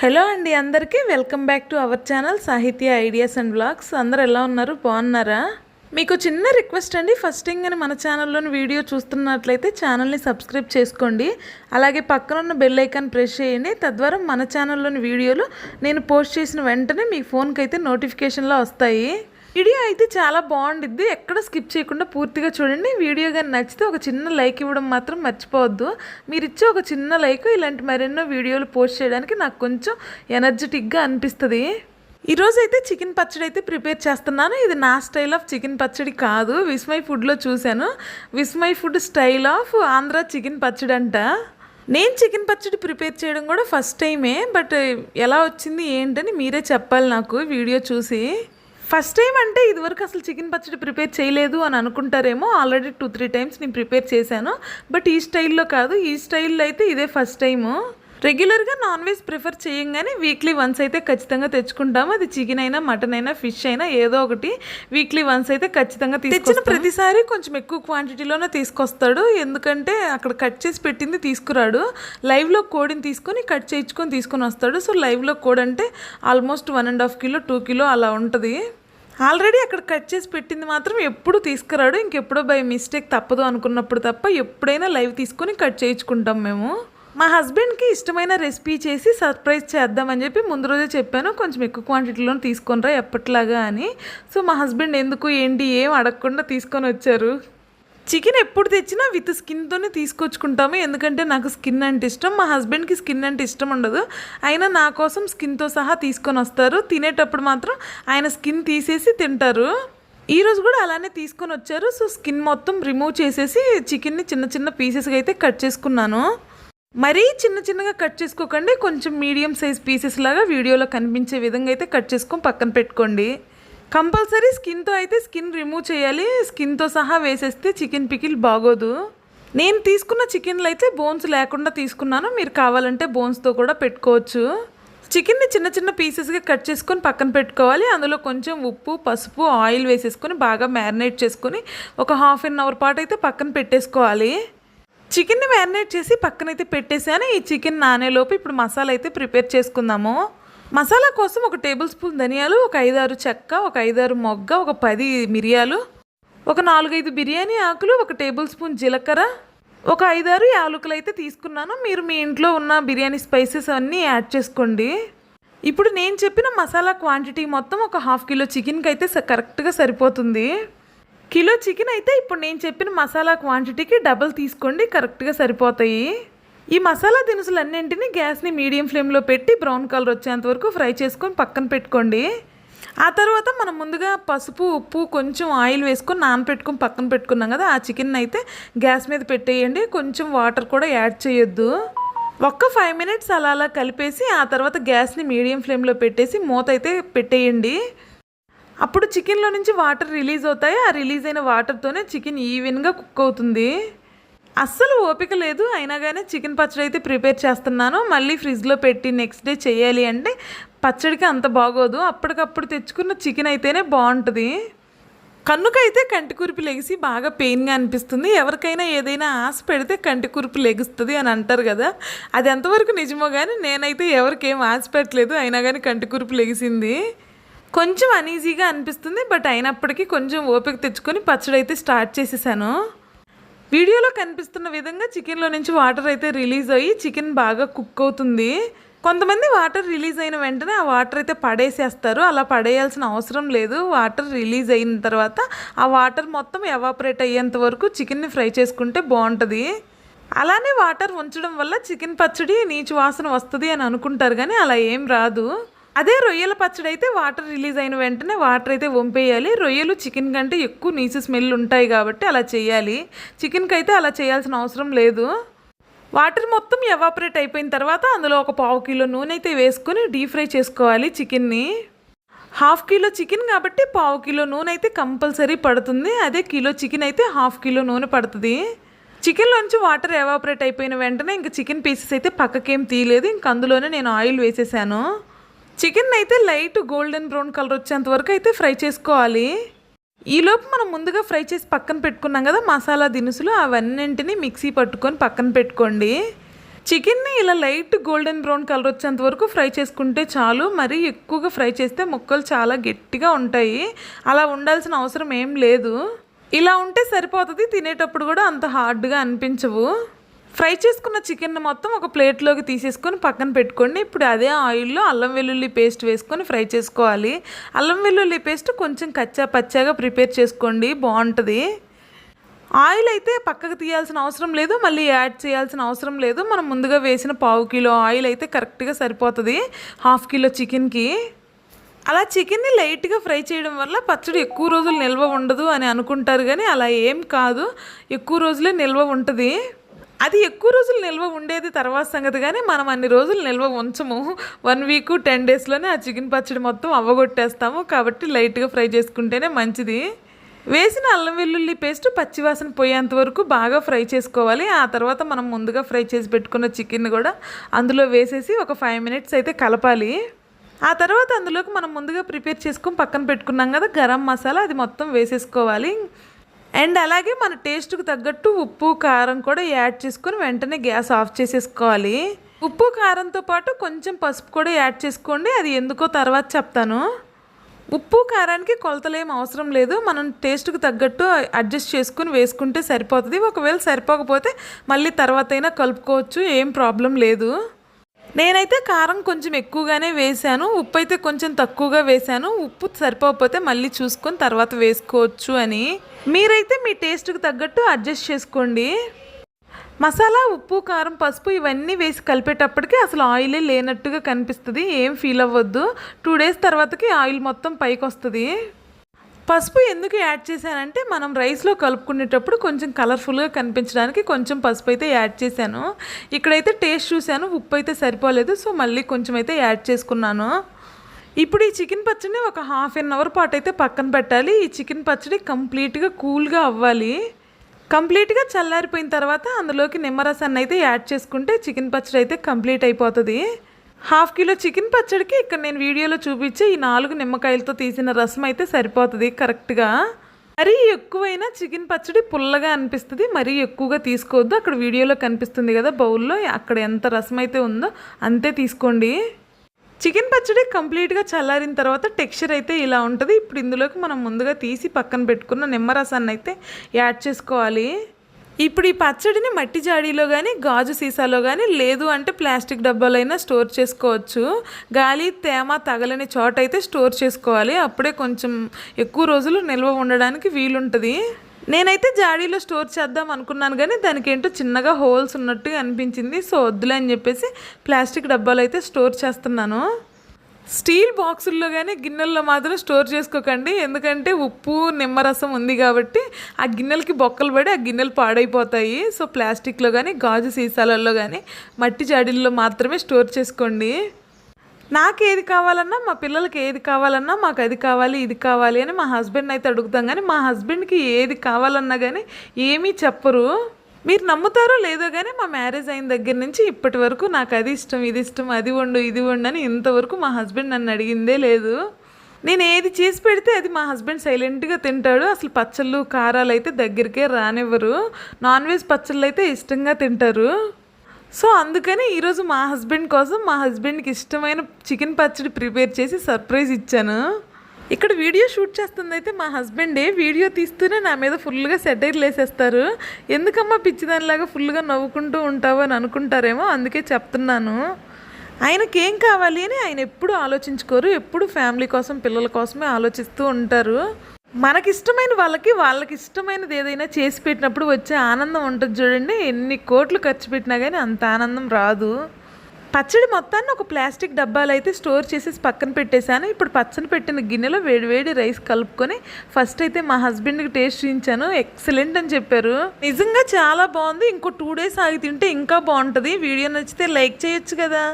Hello అండి అందరికీ welcome back to our channel సాహిత్య ఐడియాస్ అండ్ బ్లాగ్స్. అందరు ఎలా ఉన్నారు, బాగున్నారా? మీకు చిన్న రిక్వెస్ట్ అండి, ఫస్ట్ థింగ్ అని మన ఛానల్లోని వీడియో చూస్తున్నట్లయితే ఛానల్ని సబ్స్క్రైబ్ చేసుకోండి. అలాగే పక్కన ఉన్న బెల్ ఐకాన్ ప్రెస్ చేయండి. తద్వారా మన ఛానల్లోని వీడియోలు నేను పోస్ట్ చేసిన వెంటనే మీ ఫోన్కి అయితే నోటిఫికేషన్లో వస్తాయి. వీడియో అయితే చాలా బాగుండిద్ది, ఎక్కడ స్కిప్ చేయకుండా పూర్తిగా చూడండి. వీడియో కానీ నచ్చితే ఒక చిన్న లైక్ ఇవ్వడం మాత్రం మర్చిపోవద్దు. మీరు ఇచ్చే ఒక చిన్న లైక్ ఇలాంటి మరెన్నో వీడియోలు పోస్ట్ చేయడానికి నాకు కొంచెం ఎనర్జెటిక్గా అనిపిస్తుంది. ఈరోజు అయితే చికెన్ పచ్చడి అయితే ప్రిపేర్ చేస్తున్నాను. ఇది నా స్టైల్ ఆఫ్ చికెన్ పచ్చడి కాదు, విస్మయ్ ఫుడ్లో చూశాను. Vismay food style of Andhra chicken పచ్చడి అంట. నేను చికెన్ పచ్చడి ప్రిపేర్ చేయడం కూడా ఫస్ట్ టైమే, బట్ ఎలా వచ్చింది ఏంటని మీరే చెప్పాలి నాకు వీడియో చూసి. ఫస్ట్ టైం అంటే ఇదివరకు అసలు చికెన్ పచ్చడి ప్రిపేర్ చేయలేదు అని అనుకుంటారేమో. ఆల్రెడీ 2-3 టైమ్స్ నేను ప్రిపేర్ చేశాను, బట్ ఈ స్టైల్లో కాదు. ఈ స్టైల్లో అయితే ఇదే ఫస్ట్ టైము. రెగ్యులర్గా నాన్ వెజ్ ప్రిఫర్ చేయంగానే వీక్లీ వన్స్ అయితే ఖచ్చితంగా తెచ్చుకుంటాము. అది చికెన్ అయినా, మటన్ అయినా, ఫిష్ అయినా ఏదో ఒకటి వీక్లీ వన్స్ అయితే ఖచ్చితంగా తెచ్చిన ప్రతిసారి కొంచెం ఎక్కువ క్వాంటిటీలోనే తీసుకొస్తాడు. ఎందుకంటే అక్కడ కట్ చేసి పెట్టింది తీసుకురాడు, లైవ్లో కోడిని తీసుకొని కట్ చేయించుకొని తీసుకొని వస్తాడు. సో లైవ్లో కోడి అంటే ఆల్మోస్ట్ 1.5 కిలో 2 కిలో అలా ఉంటుంది. ఆల్రెడీ అక్కడ కట్ చేసి పెట్టింది మాత్రం ఎప్పుడు తీసుకురాడు. ఇంకెప్పుడో బై మిస్టేక్ తప్పదు అనుకున్నప్పుడు తప్ప ఎప్పుడైనా లైవ్ తీసుకొని కట్ చేయించుకుంటాం మేము. మా హస్బెండ్కి ఇష్టమైన రెసిపీ చేసి సర్ప్రైజ్ చేద్దామని చెప్పి ముందు రోజే చెప్పాను, కొంచెం ఎక్కువ క్వాంటిటీలో తీసుకొనిరా ఎప్పటిలాగా అని. సో మా హస్బెండ్ ఎందుకు ఏంటి ఏం అడగకుండా తీసుకొని వచ్చారు. చికెన్ ఎప్పుడు తెచ్చినా విత్ స్కిన్తోనే తీసుకొచ్చుకుంటాము, ఎందుకంటే నాకు స్కిన్ అంటే ఇష్టం. మా హస్బెండ్కి స్కిన్ అంటే ఇష్టం ఉండదు, అయినా నా కోసం స్కిన్తో సహా తీసుకొని వస్తారు. తినేటప్పుడు మాత్రం ఆయన స్కిన్ తీసేసి తింటారు. ఈరోజు కూడా అలానే తీసుకొని వచ్చారు. సో స్కిన్ మొత్తం రిమూవ్ చేసేసి చికెన్ని చిన్న చిన్న పీసెస్గా అయితే కట్ చేసుకున్నాను. మరీ చిన్న చిన్నగా కట్ చేసుకోకండి, కొంచెం మీడియం సైజ్ పీసెస్ లాగా వీడియోలో కనిపించే విధంగా అయితే కట్ చేసుకొని పక్కన పెట్టుకోండి. కంపల్సరీ స్కిన్తో అయితే స్కిన్ రిమూవ్ చేయాలి, స్కిన్తో సహా వేసేస్తే చికెన్ పికిల్ బాగోదు. నేను తీసుకున్న చికెన్లో అయితే బోన్స్ లేకుండా తీసుకున్నాను, మీరు కావాలంటే బోన్స్తో కూడా పెట్టుకోవచ్చు. చికెన్ని చిన్న చిన్న పీసెస్గా కట్ చేసుకొని పక్కన పెట్టుకోవాలి. అందులో కొంచెం ఉప్పు, పసుపు, ఆయిల్ వేసేసుకొని బాగా మ్యారినేట్ చేసుకొని ఒక 1/2 అవర్ పాటు అయితే పక్కన పెట్టేసుకోవాలి. చికెన్ని మ్యారినేట్ చేసి పక్కనైతే పెట్టేసాను. ఈ చికెన్ నానేలోపు ఇప్పుడు మసాలా అయితే ప్రిపేర్ చేసుకుందాము. మసాలా కోసం ఒక 1 టేబుల్ స్పూన్ ధనియాలు, ఒక 5-6 చెక్క, ఒక 5-6 మొగ్గ, ఒక 10 మిరియాలు, ఒక 4-5 బిర్యానీ ఆకులు, ఒక 1 టేబుల్ స్పూన్ జీలకర్ర, ఒక 5-6 యాలకులు అయితే తీసుకున్నాను. మీరు మీ ఇంట్లో ఉన్న బిర్యానీ స్పైసెస్ అన్నీ యాడ్ చేసుకోండి. ఇప్పుడు నేను చెప్పిన మసాలా క్వాంటిటీ మొత్తం ఒక 1/2 కిలో చికెన్కి అయితే కరెక్ట్గా సరిపోతుంది. కిలో చికెన్ అయితే ఇప్పుడు నేను చెప్పిన మసాలా క్వాంటిటీకి డబల్ తీసుకోండి, కరెక్ట్గా సరిపోతాయి. ఈ మసాలా దినుసులన్నింటినీ గ్యాస్ని మీడియం ఫ్లేమ్లో పెట్టి బ్రౌన్ కలర్ వచ్చేంత వరకు ఫ్రై చేసుకొని పక్కన పెట్టుకోండి. ఆ తర్వాత మనం ముందుగా పసుపు, ఉప్పు, కొంచెం ఆయిల్ వేసుకొని నానపెట్టుకొని పక్కన పెట్టుకున్నాం కదా, ఆ చికెన్ అయితే గ్యాస్ మీద పెట్టేయండి. కొంచెం వాటర్ కూడా యాడ్ చేయొద్దు. ఒక్క 5 మినిట్స్ అలా కలిపేసి ఆ తర్వాత గ్యాస్ని మీడియం ఫ్లేమ్లో పెట్టేసి మూత అయితే పెట్టేయండి. అప్పుడు చికెన్లో నుంచి వాటర్ రిలీజ్ అవుతాయి. ఆ రిలీజ్ అయిన వాటర్తోనే చికెన్ ఈవెన్గా కుక్ అవుతుంది. అస్సలు ఓపిక లేదు, అయినా కానీ చికెన్ పచ్చడి అయితే ప్రిపేర్ చేస్తున్నాను. మళ్ళీ ఫ్రిడ్జ్లో పెట్టి నెక్స్ట్ డే చేయాలి అంటే పచ్చడికి అంత బాగోదు. అప్పటికప్పుడు తెచ్చుకున్న చికెన్ అయితేనే బాగుంటుంది. కన్నుకైతే కంటి కురిపి లెగిసి బాగా పెయిన్గా అనిపిస్తుంది. ఎవరికైనా ఏదైనా ఆశ పెడితే కంటి కురిపి లెగుస్తుంది అని అంటారు కదా, అది ఎంతవరకు నిజమో కానీ నేనైతే ఎవరికేం ఆశ పెట్టలేదు, అయినా కానీ కంటి కురిపి లెగిసింది. కొంచెం అనీజీగా అనిపిస్తుంది, బట్ అయినప్పటికీ కొంచెం ఓపిక తెచ్చుకొని పచ్చడి అయితే స్టార్ట్ చేసేసాను. వీడియోలో కనిపిస్తున్న విధంగా చికెన్లో నుంచి వాటర్ అయితే రిలీజ్ అయ్యి చికెన్ బాగా కుక్ అవుతుంది. కొంతమంది వాటర్ రిలీజ్ అయిన వెంటనే ఆ వాటర్ అయితే పడేసేస్తారు, అలా పడేయాల్సిన అవసరం లేదు. వాటర్ రిలీజ్ అయిన తర్వాత ఆ వాటర్ మొత్తం ఎవాపరేట్ అయ్యేంత వరకు చికెన్ని ఫ్రై చేసుకుంటే బాగుంటుంది. అలానే వాటర్ ఉంచడం వల్ల చికెన్ పచ్చడి నీచు వాసన వస్తుంది అని అనుకుంటారు, కానీ అలా ఏం రాదు. అదే రొయ్యల పచ్చడి అయితే వాటర్ రిలీజ్ అయిన వెంటనే వాటర్ అయితే వంపేయాలి. రొయ్యలు చికెన్ కంటే ఎక్కువ నీచు స్మెల్ ఉంటాయి కాబట్టి అలా చేయాలి. చికెన్కి అయితే అలా చేయాల్సిన అవసరం లేదు. వాటర్ మొత్తం ఎవాపరేట్ అయిపోయిన తర్వాత అందులో ఒక 1/2 కిలో నూనె అయితే వేసుకొని డీప్ ఫ్రై చేసుకోవాలి చికెన్ని. 1/2 కిలో చికెన్ కాబట్టి 1/2 కిలో నూనె అయితే కంపల్సరీ పడుతుంది. అదే కిలో చికెన్ అయితే 1/2 కిలో నూనె పడుతుంది. చికెన్లోంచి వాటర్ ఎవాపరేట్ అయిపోయిన వెంటనే ఇంకా చికెన్ పీసెస్ అయితే పక్కకేం తీయలేదు, ఇంక అందులోనే నేను ఆయిల్ వేసేసాను. చికెన్ అయితే లైట్ గోల్డెన్ బ్రౌన్ కలర్ వచ్చేంత వరకు అయితే ఫ్రై చేసుకోవాలి. ఈలోపు మనం ముందుగా ఫ్రై చేసి పక్కన పెట్టుకున్నాం కదా మసాలా దినుసులు, అవన్నింటినీ మిక్సీ పట్టుకొని పక్కన పెట్టుకోండి. చికెన్ని ఇలా లైట్ గోల్డెన్ బ్రౌన్ కలర్ వచ్చేంత వరకు ఫ్రై చేసుకుంటే చాలు. మరీ ఎక్కువగా ఫ్రై చేస్తే ముక్కలు చాలా గట్టిగా ఉంటాయి. అలా ఉండాల్సిన అవసరం ఏం లేదు. ఇలా ఉంటే సరిపోతుంది. తినేటప్పుడు కూడా అంత హార్డ్గా అనిపించవు. ఫ్రై చేసుకున్న చికెన్ మొత్తం ఒక ప్లేట్లోకి తీసేసుకొని పక్కన పెట్టుకోండి. ఇప్పుడు అదే ఆయిల్లో అల్లం వెల్లుల్లి పేస్ట్ వేసుకొని ఫ్రై చేసుకోవాలి. అల్లం వెల్లుల్లి పేస్ట్ కొంచెం కచ్చా పచ్చాగా ప్రిపేర్ చేసుకోండి, బాగుంటుంది. ఆయిల్ అయితే పక్కకు తీయాల్సిన అవసరం లేదు, మళ్ళీ యాడ్ చేయాల్సిన అవసరం లేదు. మనం ముందుగా వేసిన 1/2 కిలో ఆయిల్ అయితే కరెక్ట్గా సరిపోతుంది 1/2 కిలో చికెన్కి. అలా చికెన్ని లైట్గా ఫ్రై చేయడం వల్ల పచ్చడి ఎక్కువ రోజులు నిల్వ ఉండదు అని అనుకుంటారు, కానీ అలా ఏం కాదు, ఎక్కువ రోజులే నిల్వ ఉంటుంది. అది ఎక్కువ రోజులు నిల్వ ఉండేది తర్వాత సంగతి, కానీ మనం అన్ని రోజులు నిల్వ ఉంచము. 1 వీక్ 10 డేస్లోనే ఆ చికెన్ పచ్చడి మొత్తం అవ్వగొట్టేస్తాము. కాబట్టి లైట్గా ఫ్రై చేసుకుంటేనే మంచిది. వేసిన అల్లం వెల్లుల్లి పేస్ట్ పచ్చివాసన పోయేంత వరకు బాగా ఫ్రై చేసుకోవాలి. ఆ తర్వాత మనం ముందుగా ఫ్రై చేసి పెట్టుకున్న చికెన్ కూడా అందులో వేసేసి ఒక 5 మినిట్స్ అయితే కలపాలి. ఆ తర్వాత అందులోకి మనం ముందుగా ప్రిపేర్ చేసుకొని పక్కన పెట్టుకున్నాం కదా గరం మసాలా, అది మొత్తం వేసేసుకోవాలి. అండ్ అలాగే మన టేస్ట్కి తగ్గట్టు ఉప్పు కారం కూడా యాడ్ చేసుకొని వెంటనే గ్యాస్ ఆఫ్ చేసేసుకోవాలి. ఉప్పు కారంతో పాటు కొంచెం పసుపు కూడా యాడ్ చేసుకోండి, అది ఎందుకో తర్వాత చెప్తాను. ఉప్పు కారానికి కొలతలేం అవసరం లేదు, మనం టేస్ట్కి తగ్గట్టు అడ్జస్ట్ చేసుకుని వేసుకుంటే సరిపోతుంది. ఒకవేళ సరిపోకపోతే మళ్ళీ తర్వాత అయినా కలుపుకోవచ్చు, ఏం ప్రాబ్లం లేదు. నేనైతే కారం కొంచెం ఎక్కువగానే వేసాను, ఉప్పు అయితే కొంచెం తక్కువగా వేసాను. ఉప్పు సరిపోకపోతే మళ్ళీ చూసుకొని తర్వాత వేసుకోవచ్చు అని. మీరైతే మీ టేస్ట్కి తగ్గట్టు అడ్జస్ట్ చేసుకోండి. మసాలా, ఉప్పు, కారం, పసుపు ఇవన్నీ వేసి కలిపేటప్పటికి అసలు ఆయిలే లేనట్టుగా కనిపిస్తుంది, ఏం ఫీల్ అవ్వద్దు. 2 డేస్ తర్వాతకి ఆయిల్ మొత్తం పైకి వస్తుంది. పసుపు ఎందుకు యాడ్ చేశానంటే మనం రైస్లో కలుపుకునేటప్పుడు కొంచెం కలర్ఫుల్గా కనిపించడానికి కొంచెం పసుపు అయితే యాడ్ చేశాను. ఇక్కడైతే టేస్ట్ చూశాను, ఉప్పు అయితే సరిపోలేదు, సో మళ్ళీ కొంచెం అయితే యాడ్ చేసుకున్నాను. ఇప్పుడు ఈ చికెన్ పచ్చడిని ఒక 1/2 అవర్ పాటు అయితే పక్కన పెట్టాలి. ఈ చికెన్ పచ్చడి కంప్లీట్గా కూల్గా అవ్వాలి. కంప్లీట్గా చల్లారిపోయిన తర్వాత అందులోకి నిమ్మరసాన్ని అయితే యాడ్ చేసుకుంటే చికెన్ పచ్చడి అయితే కంప్లీట్ అయిపోతుంది. 1/2 కిలో చికెన్ పచ్చడికి ఇక్కడ నేను వీడియోలో చూపించే ఈ 4 నిమ్మకాయలతో తీసిన రసం అయితే సరిపోతుంది కరెక్ట్గా. మరీ ఎక్కువైనా చికెన్ పచ్చడి పుల్లగా అనిపిస్తుంది, మరీ ఎక్కువగా తీసుకోవద్దు. అక్కడ వీడియోలో కనిపిస్తుంది కదా బౌల్లో, అక్కడ ఎంత రసం అయితే ఉందో అంతే తీసుకోండి. చికెన్ పచ్చడి కంప్లీట్గా చల్లారిన తర్వాత టెక్స్చర్ అయితే ఇలా ఉంటుంది. ఇప్పుడు ఇందులోకి మనం ముందుగా తీసి పక్కన పెట్టుకున్న నిమ్మరసాన్ని అయితే యాడ్ చేసుకోవాలి. ఇప్పుడు ఈ పచ్చడిని మట్టి జాడీలో కానీ గాజు సీసాలో కానీ లేదు అంటే ప్లాస్టిక్ డబ్బాలో అయినా స్టోర్ చేసుకోవచ్చు. గాలి తేమ తగలని చోట అయితే స్టోర్ చేసుకోవాలి, అప్పుడే కొంచెం ఎక్కువ రోజులు నిల్వ ఉండడానికి వీలుంటుంది. నేనైతే జాడీలో స్టోర్ చేద్దాం అనుకున్నాను, కానీ దానికి ఏంటో చిన్నగా హోల్స్ ఉన్నట్టుగా అనిపించింది. సో వద్దులే అని చెప్పేసి ప్లాస్టిక్ డబ్బాలు అయితే స్టోర్ చేస్తున్నాను. స్టీల్ బాక్సుల్లో కానీ గిన్నెల్లో మాత్రం స్టోర్ చేసుకోకండి, ఎందుకంటే ఉప్పు నిమ్మరసం ఉంది కాబట్టి ఆ గిన్నెలకి బొక్కలు పడి ఆ గిన్నెలు పాడైపోతాయి. సో ప్లాస్టిక్లో కానీ గాజు సీసాలలో కానీ మట్టి జాడీల్లో మాత్రమే స్టోర్ చేసుకోండి. నాకు ఏది కావాలన్నా, మా పిల్లలకి ఏది కావాలన్నా, మాకు అది కావాలి ఇది కావాలి అని మా హస్బెండ్ అయితే అడుగుతాం, కానీ మా హస్బెండ్కి ఏది కావాలన్నా కానీ ఏమీ చెప్పరు. మీరు నమ్ముతారో లేదో కానీ మా మ్యారేజ్ అయిన దగ్గర నుంచి ఇప్పటి వరకు నాకు అది ఇష్టం ఇది ఇష్టం, అది వండు ఇది వండు అని ఇంతవరకు మా హస్బెండ్ నన్ను అడిగిందే లేదు. నేను ఏది చేసి పెడితే అది మా హస్బెండ్ సైలెంట్గా తింటాడు. అసలు పచ్చళ్ళు కారాలు అయితే దగ్గరికే రానివ్వరు. నాన్ వెజ్ పచ్చళ్ళు అయితే ఇష్టంగా తింటారు. సో అందుకని ఈరోజు మా హస్బెండ్ కోసం మా హస్బెండ్కి ఇష్టమైన చికెన్ పచ్చడి ప్రిపేర్ చేసి సర్ప్రైజ్ ఇచ్చాను. ఇక్కడ వీడియో షూట్ చేస్తుంది అయితే మా హస్బెండే. వీడియో తీస్తూనే నా మీద ఫుల్గా సెటైర్లు వేసేస్తారు. ఎందుకమ్మా పిచ్చిదానిలాగా ఫుల్గా నవ్వుకుంటూ ఉంటావు అని అనుకుంటారేమో, అందుకే చెప్తున్నాను. ఆయనకేం కావాలి అని ఆయన ఎప్పుడు ఆలోచించుకోరు, ఎప్పుడు ఫ్యామిలీ కోసం పిల్లల కోసమే ఆలోచిస్తూ ఉంటారు. మనకిష్టమైన వాళ్ళకి ఇష్టమైనది ఏదైనా చేసి పెట్టినప్పుడు వచ్చే ఆనందం ఉంటుంది చూడండి, ఎన్ని కోట్లు ఖర్చు పెట్టినా కానీ అంత ఆనందం రాదు. పచ్చడి మొత్తాన్ని ఒక ప్లాస్టిక్ డబ్బాలు అయితే స్టోర్ చేసేసి పక్కన పెట్టేశాను. ఇప్పుడు పచ్చడి పెట్టిన గిన్నెలో వేడివేడి రైస్ కలుపుకొని ఫస్ట్ అయితే మా హస్బెండ్కి టేస్ట్ చేయించాను. ఎక్సలెంట్ అని చెప్పారు. నిజంగా చాలా బాగుంది. ఇంకో 2 డేస్ ఆగి తింటే ఇంకా బాగుంటుంది. వీడియో నచ్చితే లైక్ చేయొచ్చు కదా.